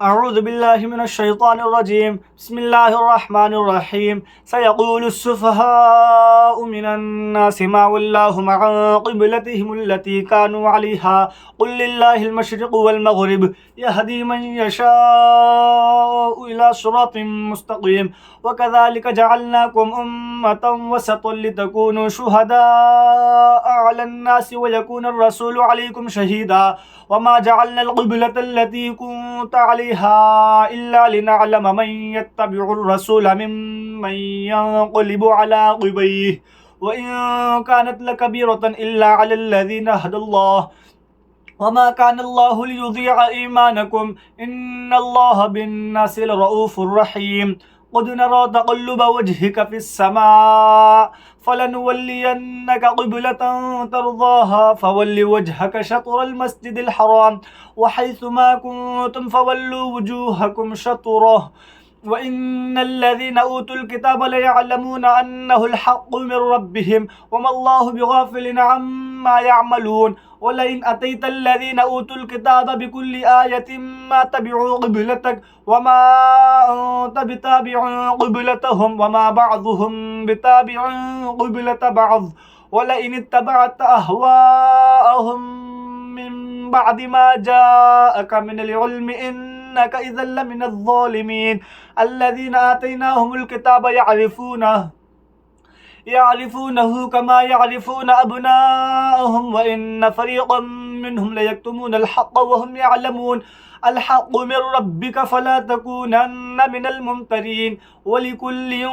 أعوذ بالله من الشيطان الرجيم. بسم الله الرحمن الرحيم. سيقول السفهاء من الناس ما ولاهم عن قبلتهم التي كانوا عليها قل لله المشرق والمغرب يهدي من يشاء إلى صراط مستقيم وكذلك جعلناكم أمة وسطا لتكونوا شهداء على الناس ويكون الرسول عليكم شهيدا وما جعلنا القبلة التي كنت عليها إلا لنعلم من يتبع الرسول ممن ينقلب على عقبيه وإن كانت لكبيرة إلا على الذين هدى الله وما كان الله ليضيع إيمانكم إن الله بالناس لرؤوف رحيم. قد نرى تقلب وجهك في السماء فلنولينك قبلة ترضاها فول وجهك شطر المسجد الحرام وحيث ما كنتم فولوا وجوهكم شطره وإن الذين أوتوا الكتاب ليعلمون أنه الحق من ربهم وما الله بغافل عما يعملون ولئن أتيت الذين أوتوا الكتاب بكل آية ما تبعوا قبلتك وما أنت بتابع قبلتهم وما بعضهم بتابع قبلة بعض ولئن اتبعت أهواءهم من بعد ما جاءك من العلم إنك إذا لمن الظالمين. الذين آتيناهم الكتاب يعرفونه كما يعرفون أبناءهم وإن فريقا منهم ليكتمون الحق وهم يعلمون الحق من ربك فلا تكونن من الممترين ولكل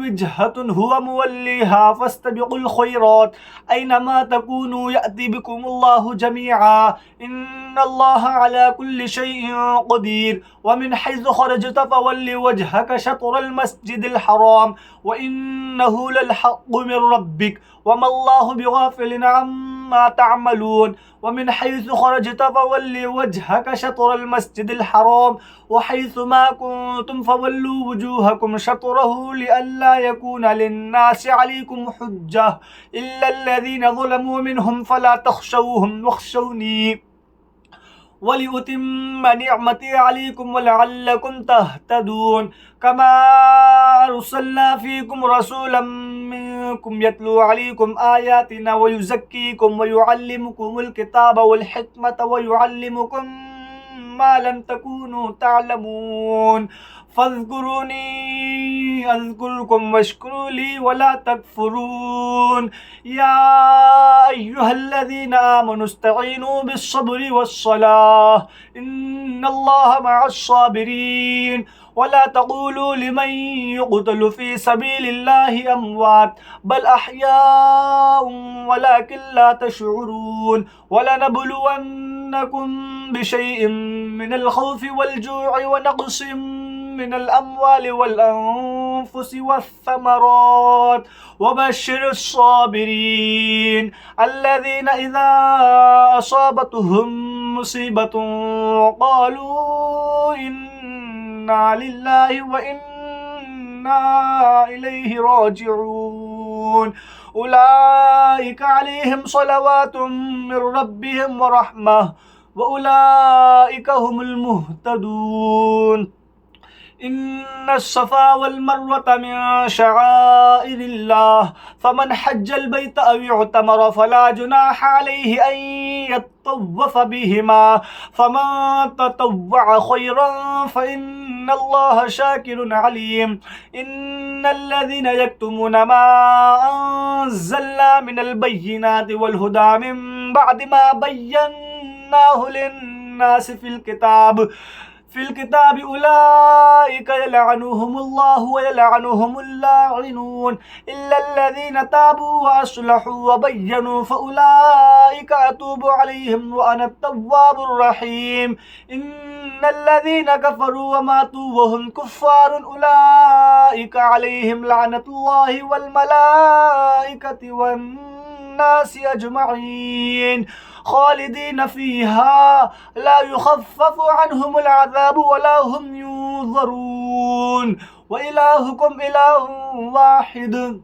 وجهة هو موليها فاستبقوا الخيرات أينما تكونوا يأتي بكم الله جميعا إن الله على كل شيء قدير. ومن حيث خرجت فول وجهك شطر المسجد الحرام وإنه للحق من ربك وما الله بغافل عما تعملون. ومن حيث خرجت فول وجهك شطر المسجد الحرام وحيث ما كنتم فولوا وجوهكم شطره لئلا يكون للناس عليكم حجة إلا الذين ظلموا منهم فلا تخشوهم واخشوني ولأتم نعمتي عليكم ولعلكم تهتدون. كما أرسلنا فيكم رسولا منكم يتلو عليكم آياتنا ويزكيكم ويعلمكم الكتاب والحكمة ويعلمكم ما لم تكونوا تعلمون فاذكروني أذكركم واشكروا لي ولا تكفرون. يا أيها الذين آمنوا استعينوا بالصبر والصلاة إن الله مع الصابرين ولا تقولوا لمن يقتل في سبيل الله أموات بل أحياء ولكن لا تشعرون. ولنبلونكم بشيء من الخوف والجوع ونقص من الأموال والأنفس والثمرات وبشر الصابرين الذين إذا أصابتهم مصيبة قالوا إنا لله وإنا إليه راجعون أولئك عليهم صلوات من ربهم ورحمة وأولئك هم المهتدون. إن الصفا والمروة من شعائر الله فمن حج البيت أو اعتمر فلا جناح عليه أن يطوف بهما فمن تطوع خيرا فإن الله شاكر عليم. إن الذين يكتمون ما أنزلنا من البينات والهدى من بعد ما بيناه للناس في الكتاب أولئك يلعنهم الله ويلعنهم اللاعنون إلا الذين تابوا وأصلحوا وبينوا فأولئك أتوب عليهم وأنا التواب الرحيم. إن الذين كفروا وماتوا وهم كفار أولئك عليهم لعنة الله والملائكة والناس أجمعين خالدين فيها لا يخفف عنهم العذاب ولا هم ينظرون وإلهكم إله واحد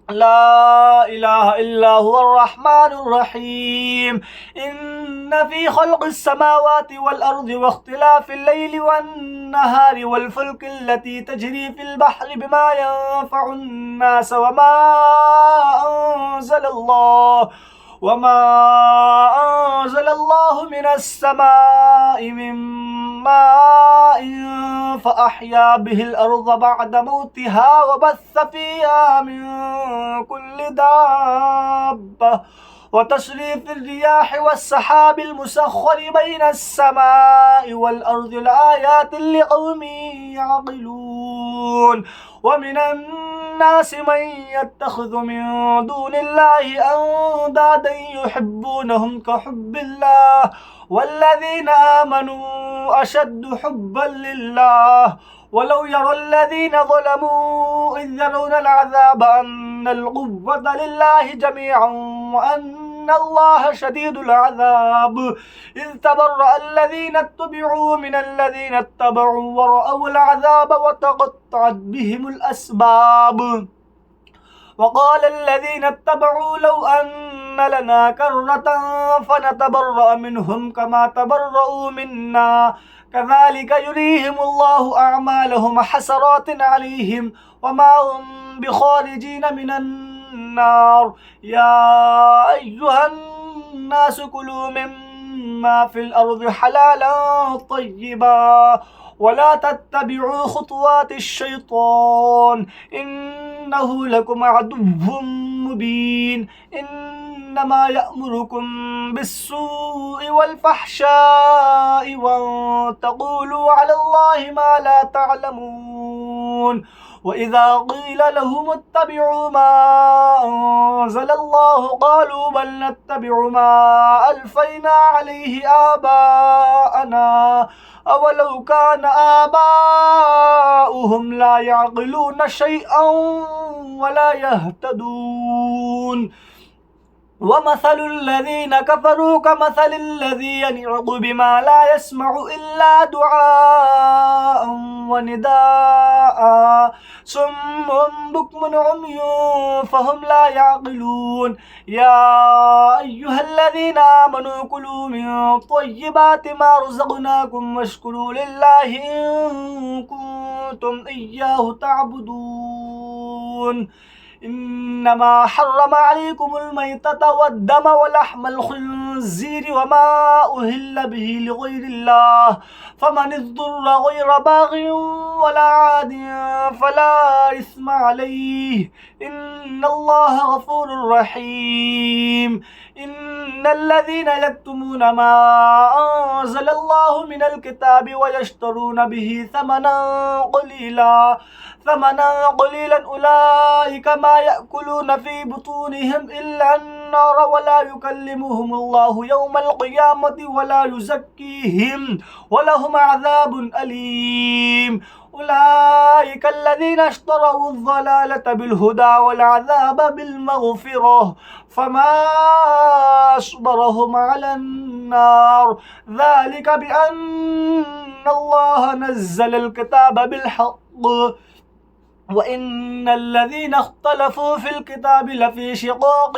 لا إله إلا هو الرحمن الرحيم إن في خلق السماوات والأرض واختلاف الليل والنهار والفلك التي تجري في البحر بما ينفع الناس وما أنزل الله من السماء من ماء فأحيا به الأرض بعد موتها وبث فيها من كل دابة وتصريف الرياح والسحاب المسخر بين السماء والأرض لآيات لقوم يعقلون ومن الناس من يتخذ من دون الله أندادا يحبونهم كحب الله والذين آمنوا أشد حبا لله ولو يرى الذين ظلموا إذ يرون العذاب أن القوة لله جميعا وأن الله شديد العذاب إذ تبرأ الذين اتبعوا من الذين اتبعوا ورأوا العذاب وتقطعت بهم الأسباب وقال الذين اتبعوا لو أن لنا كرة فنتبرأ منهم كما تبرأوا منا كذلك يريهم الله أعمالهم حسرات عليهم وما هم بخارجين من النار يا أيها الناس كلوا مما في الأرض حلالا طيبا ولا تتبعوا خطوات الشيطان إنه لكم عدو مبين إنما يأمركم بالسوء والفحشاء وأن تقولوا على الله ما لا تعلمون وإذا قيل لهم اتبعوا ما أنزل الله قالوا بل نتبع ما ألفينا عليه آباءنا أولو كان آباؤهم لا يعقلون شيئا ولا يهتدون ومثل الذين كفروا كمثل الذي ينعق بما لا يسمع إلا دعاء ونداء صم بكم عمي فهم لا يعقلون يا أيها الذين آمنوا كلوا من طيبات ما رزقناكم واشكروا لله إن كنتم إياه تعبدون إنما حرم عليكم الميتة والدم ولحم الخنزير وما أهل به لغير الله فمن اضطر غير باغ ولا عاد فلا إثم عليه إن الله غفور رحيم إن الذين يكتمون ما أنزل الله من الكتاب ويشترون به ثمنا قليلا أولئك ما يأكلون في بطونهم إلا النار ولا يكلمهم الله يوم القيامة ولا يزكيهم ولهم عذاب أليم أولئك الذين اشتروا الضلالة بالهدى والعذاب بالمغفرة فما أصبرهم على النار ذلك بأن الله نزل الكتاب بالحق وإن الذين اختلفوا في الكتاب لفي شقاق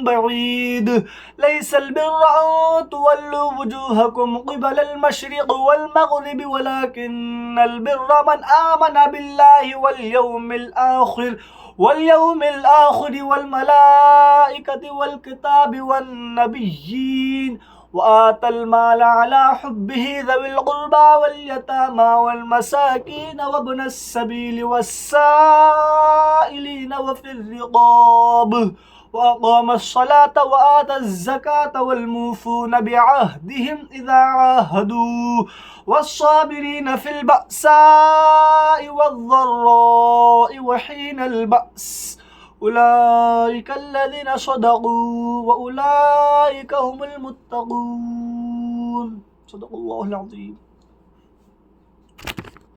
بعيد ليس البر أن تولوا وجوهكم قبل المشرق والمغرب ولكن البر من آمن بالله واليوم الآخر والملائكة والكتاب والنبيين وآتى المال على حبه ذوي القربى واليتامى والمساكين وابن السبيل والسائلين وفي الرقاب وأقام الصلاة وآتى الزكاة والموفون بعهدهم إذا عاهدوا والصابرين في البأساء والضراء وحين البأس أولئك الذين صدقوا وأولئك هم المتقون صدق الله العظيم.